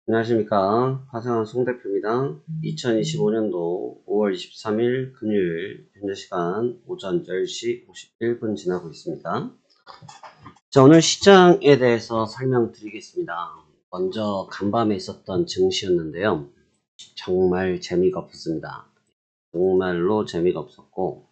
안녕하십니까. 화성한 송대표입니다. 2025년도 5월 23일 금요일 현재 시간 오전 10시 51분 지나고 있습니다. 자, 오늘 시장에 대해서 설명드리겠습니다. 먼저 간밤에 있었던 증시였는데요. 정말 재미가 없었습니다. 정말로 재미가 없었고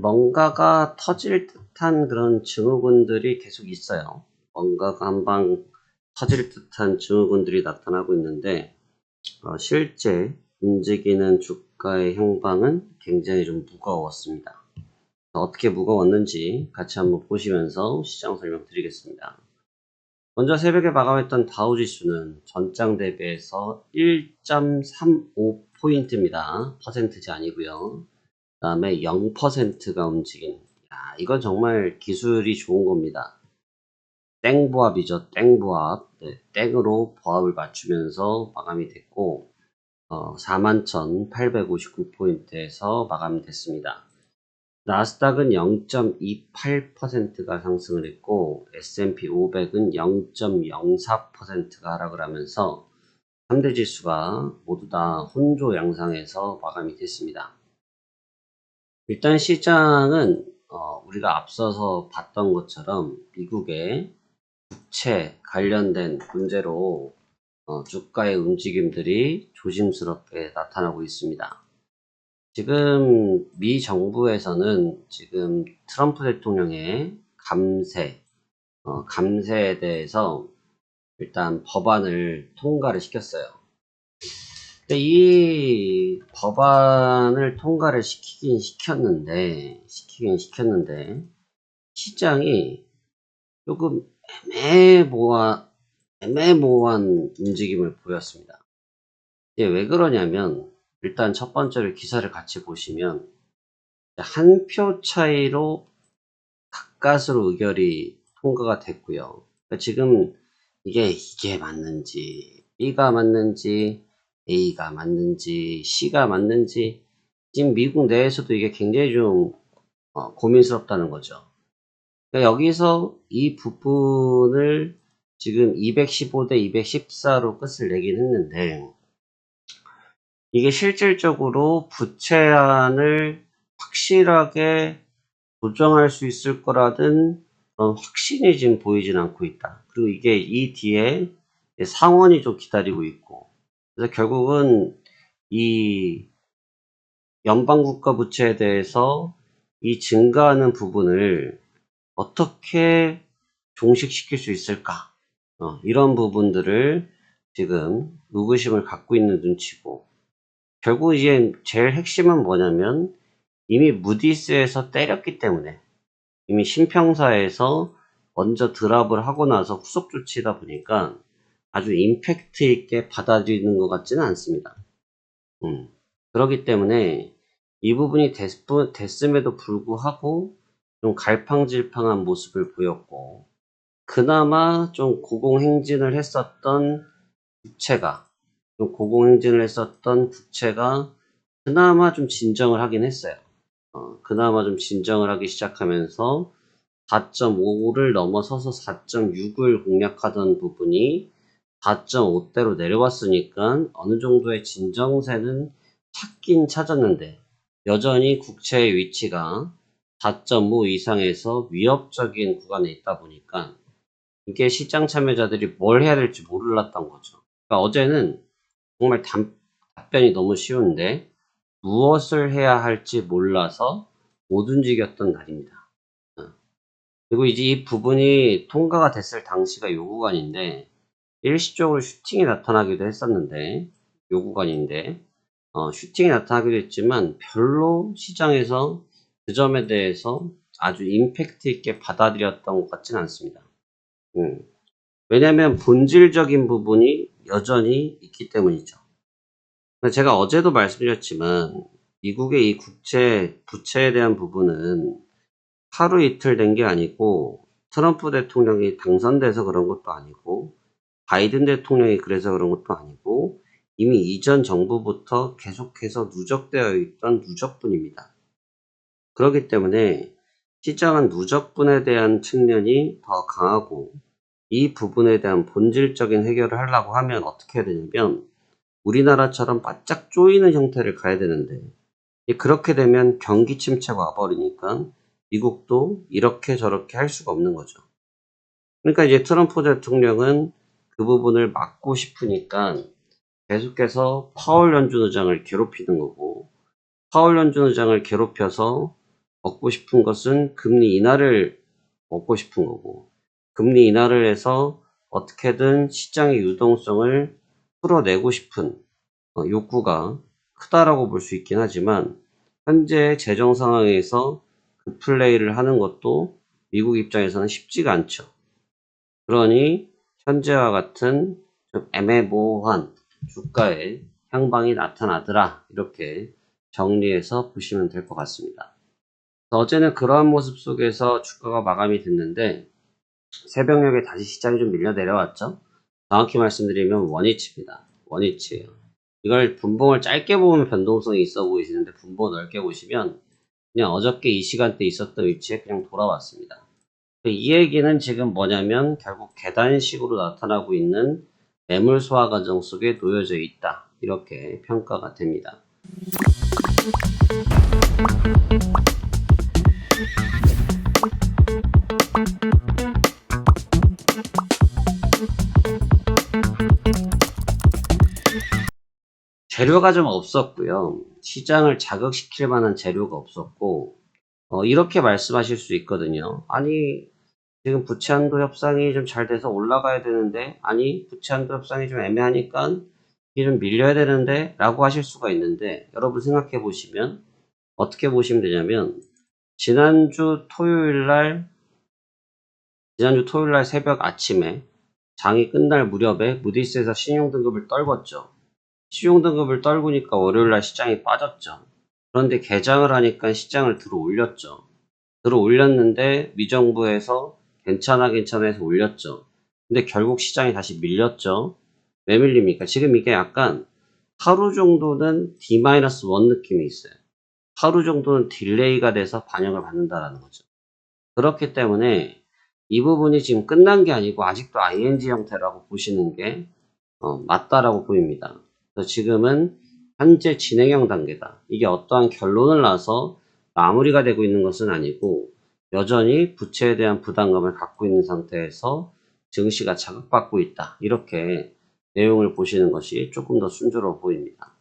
뭔가가 터질 듯한 그런 증후군들이 계속 있어요. 뭔가가 한방 터질 듯한 증후군들이 나타나고 있는데 실제 움직이는 주가의 향방은 굉장히 좀 무거웠습니다. 어떻게 무거웠는지 같이 한번 보시면서 시장 설명드리겠습니다. 먼저 새벽에 마감했던 다우지수는 전장 대비해서 1.35포인트입니다. 퍼센트지 아니고요. 그 다음에 0%가 움직인, 이건 정말 기술이 좋은 겁니다. 땡보합이죠. 땡보합. 네, 땡으로 보합을 맞추면서 마감이 됐고 41,859포인트에서 마감이 됐습니다. 나스닥은 0.28%가 상승을 했고 S&P 500은 0.04%가 하락을 하면서 3대 지수가 모두 다 혼조 양상에서 마감이 됐습니다. 일단 시장은 우리가 앞서서 봤던 것처럼 미국의 부채 관련된 문제로 주가의 움직임들이 조심스럽게 나타나고 있습니다. 지금 미 정부에서는 지금 트럼프 대통령의 감세에 대해서 일단 법안을 통과를 시켰어요. 근데 이 법안을 통과를 시키긴 시켰는데 시장이 조금 애매모호한 움직임을 보였습니다. 이게 왜 그러냐면 일단 첫 번째로 기사를 같이 보시면 한 표 차이로 가까스로 의결이 통과가 됐고요. 그러니까 지금 이게 맞는지 B가 맞는지 A가 맞는지 C가 맞는지 지금 미국 내에서도 이게 굉장히 좀 고민스럽다는 거죠. 그러니까 여기서 이 부분을 지금 215 대 214로 끝을 내긴 했는데 이게 실질적으로 부채안을 확실하게 조정할 수 있을 거라는 확신이 지금 보이진 않고 있다. 그리고 이게 이 뒤에 상원이 좀 기다리고 있고 그래서 결국은 이 연방국가 부채에 대해서 이 증가하는 부분을 어떻게 종식시킬 수 있을까? 이런 부분들을 지금 의구심을 갖고 있는 눈치고 결국 이제 제일 핵심은 뭐냐면 이미 무디스에서 때렸기 때문에 이미 신평사에서 먼저 드랍을 하고 나서 후속 조치다 보니까 아주 임팩트 있게 받아들이는 것 같지는 않습니다. 그렇기 때문에 이 부분이 됐음에도 불구하고 좀 갈팡질팡한 모습을 보였고 그나마 좀 고공행진을 했었던 부채가 그나마 좀 진정을 하긴 했어요. 그나마 좀 진정을 하기 시작하면서 4.5를 넘어서서 4.6을 공략하던 부분이 4.5대로 내려왔으니까 어느 정도의 진정세는 찾긴 찾았는데 여전히 국채의 위치가 4.5 이상에서 위협적인 구간에 있다 보니까 이게 시장 참여자들이 뭘 해야 될지 몰랐던 거죠. 그러니까 어제는 정말 답변이 너무 쉬운데 무엇을 해야 할지 몰라서 못 움직였던 날입니다. 그리고 이제 이 부분이 통과가 됐을 당시가 요 구간인데 일시적으로 슈팅이 나타나기도 했었는데 요 구간인데 슈팅이 나타나기도 했지만 별로 시장에서 그 점에 대해서 아주 임팩트 있게 받아들였던 것 같지는 않습니다. 왜냐하면 본질적인 부분이 여전히 있기 때문이죠. 제가 어제도 말씀드렸지만 미국의 이 부채에 대한 부분은 하루 이틀 된 게 아니고 트럼프 대통령이 당선돼서 그런 것도 아니고 바이든 대통령이 그래서 그런 것도 아니고 이미 이전 정부부터 계속해서 누적되어 있던 누적분입니다. 그렇기 때문에 시장은 누적분에 대한 측면이 더 강하고 이 부분에 대한 본질적인 해결을 하려고 하면 어떻게 해야 되냐면 우리나라처럼 바짝 조이는 형태를 가야 되는데 그렇게 되면 경기 침체가 와버리니까 미국도 이렇게 저렇게 할 수가 없는 거죠. 그러니까 이제 트럼프 대통령은 그 부분을 막고 싶으니까 계속해서 파월 연준 의장을 괴롭히는 거고, 파월 연준 의장을 괴롭혀서 얻고 싶은 것은 금리 인하를 얻고 싶은 거고, 금리 인하를 해서 어떻게든 시장의 유동성을 풀어내고 싶은 욕구가 크다라고 볼 수 있긴 하지만 현재 재정 상황에서 그 플레이를 하는 것도 미국 입장에서는 쉽지가 않죠. 그러니 현재와 같은 좀 애매모호한 주가의 향방이 나타나더라, 이렇게 정리해서 보시면 될 것 같습니다. 어제는 그러한 모습 속에서 주가가 마감이 됐는데 새벽녘에 다시 시장이 좀 밀려 내려왔죠. 정확히 말씀드리면 원위치입니다. 원위치예요. 이걸 분봉을 짧게 보면 변동성이 있어 보이시는데 분봉 넓게 보시면 그냥 어저께 이 시간대 있었던 위치에 그냥 돌아왔습니다. 이 얘기는 지금 뭐냐면 결국 계단식으로 나타나고 있는 매물 소화 과정 속에 놓여져 있다, 이렇게 평가가 됩니다. 재료가 좀 없었고요. 시장을 자극시킬 만한 재료가 없었고 이렇게 말씀하실 수 있거든요. 아니 지금 부채 한도 협상이 좀 잘 돼서 올라가야 되는데, 아니 부채 한도 협상이 좀 애매하니까 이게 좀 밀려야 되는데 라고 하실 수가 있는데, 여러분 생각해 보시면 어떻게 보시면 되냐면 지난주 토요일날 새벽 아침에 장이 끝날 무렵에 무디스에서 신용등급을 떨궜죠. 신용등급을 떨구니까 월요일날 시장이 빠졌죠. 그런데 개장을 하니까 시장을 들어 올렸죠. 들어 올렸는데 미정부에서 괜찮아 해서 올렸죠. 근데 결국 시장이 다시 밀렸죠. 왜 밀립니까? 지금 이게 약간 하루 정도는 D-1 느낌이 있어요. 하루 정도는 딜레이가 돼서 반영을 받는다라는 거죠. 그렇기 때문에 이 부분이 지금 끝난 게 아니고 아직도 ING 형태라고 보시는 게 맞다라고 보입니다. 그래서 지금은 현재 진행형 단계다. 이게 어떠한 결론을 나서 마무리가 되고 있는 것은 아니고 여전히 부채에 대한 부담감을 갖고 있는 상태에서 증시가 자극받고 있다, 이렇게 내용을 보시는 것이 조금 더 순조로워 보입니다.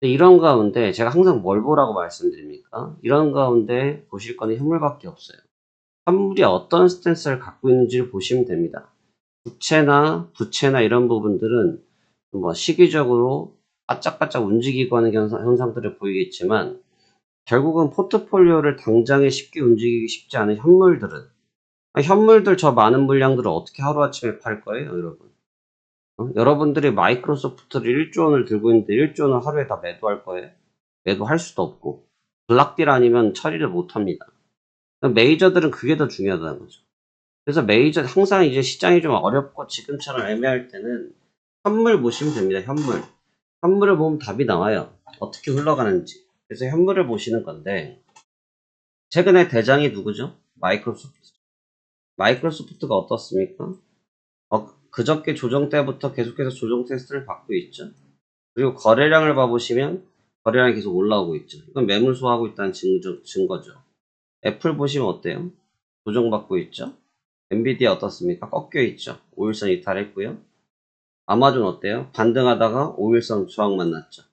근데 이런 가운데 제가 항상 뭘 보라고 말씀드립니까? 이런 가운데 보실 거는 현물밖에 없어요. 현물이 어떤 스탠스를 갖고 있는지를 보시면 됩니다. 부채나 이런 부분들은 뭐 시기적으로 바짝바짝 움직이고 하는 현상들을 보이겠지만 결국은 포트폴리오를 당장에 쉽게 움직이기 쉽지 않은 현물들 저 많은 물량들을 어떻게 하루아침에 팔 거예요, 여러분? 여러분들이 마이크로소프트를 1조 원을 들고 있는데 1조 원을 하루에 다 매도할 거예요? 매도할 수도 없고 블락딜 아니면 처리를 못 합니다. 메이저들은 그게 더 중요하다는 거죠. 그래서 항상 이제 시장이 좀 어렵고 지금처럼 애매할 때는 현물 보시면 됩니다. 현물을 보면 답이 나와요. 어떻게 흘러가는지. 그래서 현물을 보시는 건데, 최근에 대장이 누구죠? 마이크로소프트가 어떻습니까? 그저께 조정 때부터 계속해서 조정 테스트를 받고 있죠. 그리고 거래량을 봐보시면 거래량이 계속 올라오고 있죠. 이건 매물 소화하고 있다는 증거죠. 애플 보시면 어때요? 조정받고 있죠. 엔비디아 어떻습니까? 꺾여 있죠. 5일선 이탈했고요. 아마존 어때요? 반등하다가 5일선 저항 만났죠.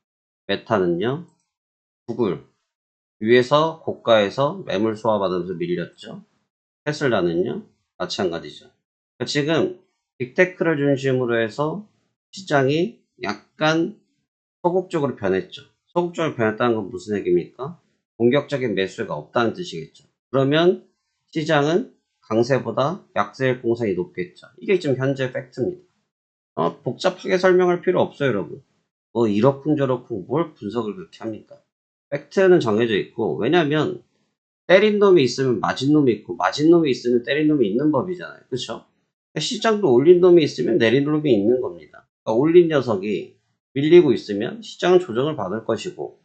메타는요, 구글 위에서 고가에서 매물 소화받으면서 밀렸죠. 테슬라는요, 마찬가지죠. 그러니까 지금 빅테크를 중심으로 해서 시장이 약간 소극적으로 변했죠. 소극적으로 변했다는 건 무슨 얘기입니까? 공격적인 매수가 없다는 뜻이겠죠. 그러면 시장은 강세보다 약세일 공산이 높겠죠. 이게 지금 현재 팩트입니다. 복잡하게 설명할 필요 없어요, 여러분. 뭐 이렇쿵저렇쿵 뭘 분석을 그렇게 합니까? 팩트는 정해져 있고, 왜냐면 때린 놈이 있으면 맞은 놈이 있고 맞은 놈이 있으면 때린 놈이 있는 법이잖아요. 그렇죠? 시장도 올린 놈이 있으면 내린 놈이 있는 겁니다. 그러니까 올린 녀석이 밀리고 있으면 시장은 조정을 받을 것이고,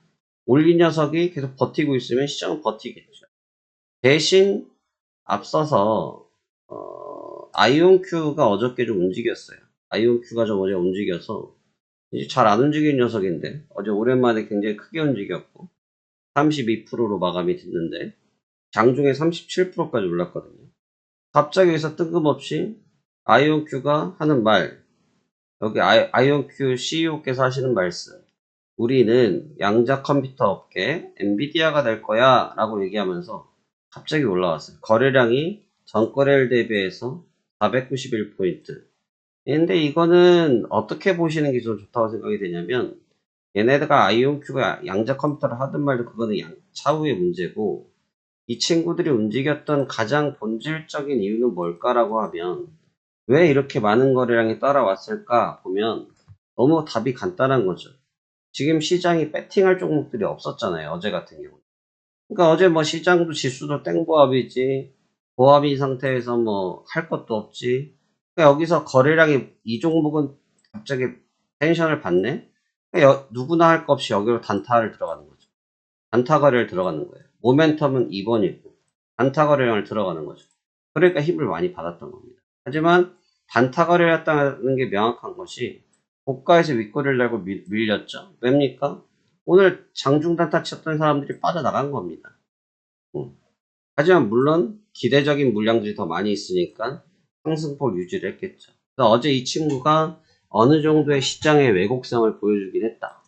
올린 녀석이 계속 버티고 있으면 시장은 버티겠죠. 대신 앞서서 아이온큐가 어저께 좀 움직였어요. 아이온큐가 좀 어제 움직여서 이제 잘 안 움직이는 녀석인데 어제 오랜만에 굉장히 크게 움직였고 32%로 마감이 됐는데 장중에 37%까지 올랐거든요. 갑자기 여기서 뜬금없이 아이온큐가 하는 말, 여기 아이온큐 CEO께서 하시는 말씀, 우리는 양자 컴퓨터 업계 엔비디아가 될 거야 라고 얘기하면서 갑자기 올라왔어요. 거래량이 전거래일 대비해서 491포인트. 근데 이거는 어떻게 보시는 게 좀 좋다고 생각이 되냐면, 얘네가 아이온큐가 양자 컴퓨터를 하든 말든 그거는 차후의 문제고, 이 친구들이 움직였던 가장 본질적인 이유는 뭘까라고 하면, 왜 이렇게 많은 거래량이 따라왔을까 보면 너무 답이 간단한 거죠. 지금 시장이 배팅할 종목들이 없었잖아요. 어제 같은 경우. 그러니까 어제 뭐 시장도 지수도 땡보합이지, 보합인 상태에서 뭐 할 것도 없지. 그러니까 여기서 거래량이 이 종목은 갑자기 텐션을 받네. 그러니까 누구나 할 것 없이 여기로 단타를 들어가는 거죠. 단타 거래를 들어가는 거예요. 모멘텀은 2번이고 단타 거래량을 들어가는 거죠. 그러니까 힘을 많이 받았던 겁니다. 하지만 단타 거래였다는 게 명확한 것이 고가에서 윗꼬리를 달고 밀렸죠. 왜입니까? 오늘 장중 단타 쳤던 사람들이 빠져나간 겁니다. 하지만 물론 기대적인 물량들이 더 많이 있으니까 상승폭 유지를 했겠죠. 그래서 어제 이 친구가 어느 정도의 시장의 왜곡성을 보여주긴 했다.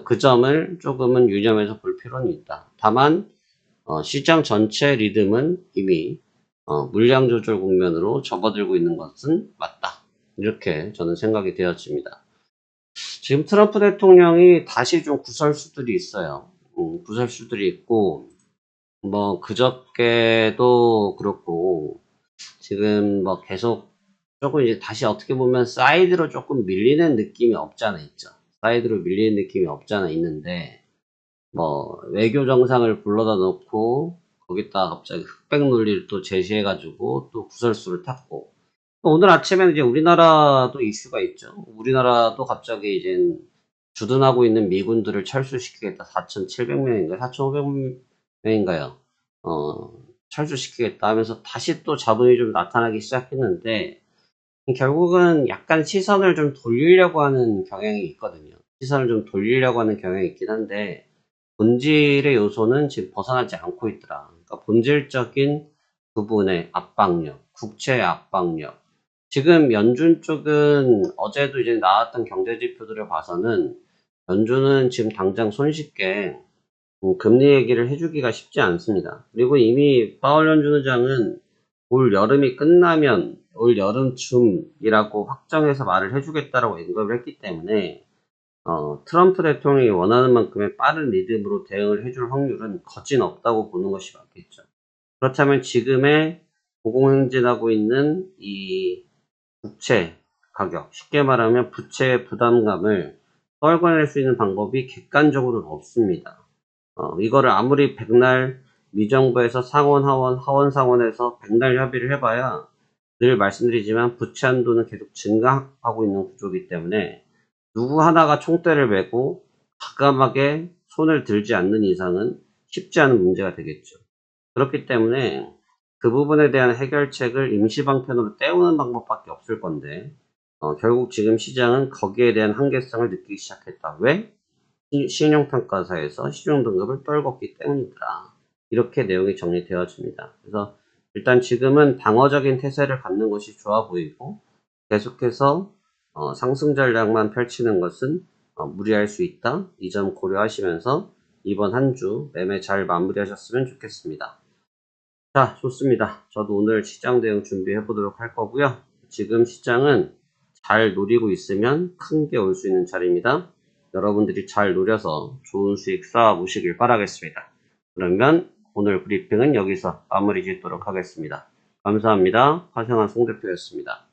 그 점을 조금은 유념해서 볼 필요는 있다. 다만 시장 전체 리듬은 이미 물량 조절 국면으로 접어들고 있는 것은 맞다. 이렇게 저는 생각이 되었습니다. 지금 트럼프 대통령이 다시 좀 구설수들이 있어요. 구설수들이 있고 뭐 그저께도 그렇고 지금 뭐 계속 조금 이제 다시 어떻게 보면 사이드로 조금 밀리는 느낌이 없지 않아 있죠. 사이드로 밀리는 느낌이 없지 않아 있는데 뭐 외교 정상을 불러다 놓고 거기다 갑자기 흑백 논리를 또 제시해가지고 또 구설수를 탔고 오늘 아침에는 이제 우리나라도 이슈가 있죠. 우리나라도 갑자기 이제 주둔하고 있는 미군들을 철수시키겠다. 4,700명인가요? 4,500명인가요? 철수시키겠다 하면서 다시 또 자본이 좀 나타나기 시작했는데 결국은 약간 시선을 좀 돌리려고 하는 경향이 있거든요. 시선을 좀 돌리려고 하는 경향이 있긴 한데 본질의 요소는 지금 벗어나지 않고 있더라. 그러니까 본질적인 부분의 압박력, 국채의 압박력. 지금 연준 쪽은 어제도 이제 나왔던 경제 지표들을 봐서는 연준은 지금 당장 손쉽게 금리 얘기를 해주기가 쉽지 않습니다. 그리고 이미 파월 연준 의장은 올 여름이 끝나면 올 여름쯤이라고 확정해서 말을 해주겠다라고 언급을 했기 때문에 트럼프 대통령이 원하는 만큼의 빠른 리듬으로 대응을 해줄 확률은 거진 없다고 보는 것이 맞겠죠. 그렇다면 지금의 고공행진하고 있는 이 부채 가격, 쉽게 말하면 부채의 부담감을 떨궈낼 수 있는 방법이 객관적으로는 없습니다. 이거를 아무리 백날 미정부에서 상원, 하원, 하원, 상원에서 백날 협의를 해봐야 늘 말씀드리지만 부채 한도는 계속 증가하고 있는 구조이기 때문에 누구 하나가 총대를 메고 과감하게 손을 들지 않는 이상은 쉽지 않은 문제가 되겠죠. 그렇기 때문에 그 부분에 대한 해결책을 임시방편으로 때우는 방법밖에 없을 건데 결국 지금 시장은 거기에 대한 한계성을 느끼기 시작했다. 왜? 신용평가사에서 시중등급을 떨궜기 때문이더라. 이렇게 내용이 정리되어집니다. 그래서 일단 지금은 방어적인 태세를 갖는 것이 좋아 보이고 계속해서 상승 전략만 펼치는 것은 무리할 수 있다. 이 점 고려하시면서 이번 한 주 매매 잘 마무리하셨으면 좋겠습니다. 자, 좋습니다. 저도 오늘 시장 대응 준비해 보도록 할 거고요. 지금 시장은 잘 노리고 있으면 큰 게 올 수 있는 자리입니다. 여러분들이 잘 노려서 좋은 수익 쌓아 보시길 바라겠습니다. 그러면 오늘 브리핑은 여기서 마무리 짓도록 하겠습니다. 감사합니다. 화성한 송 대표였습니다.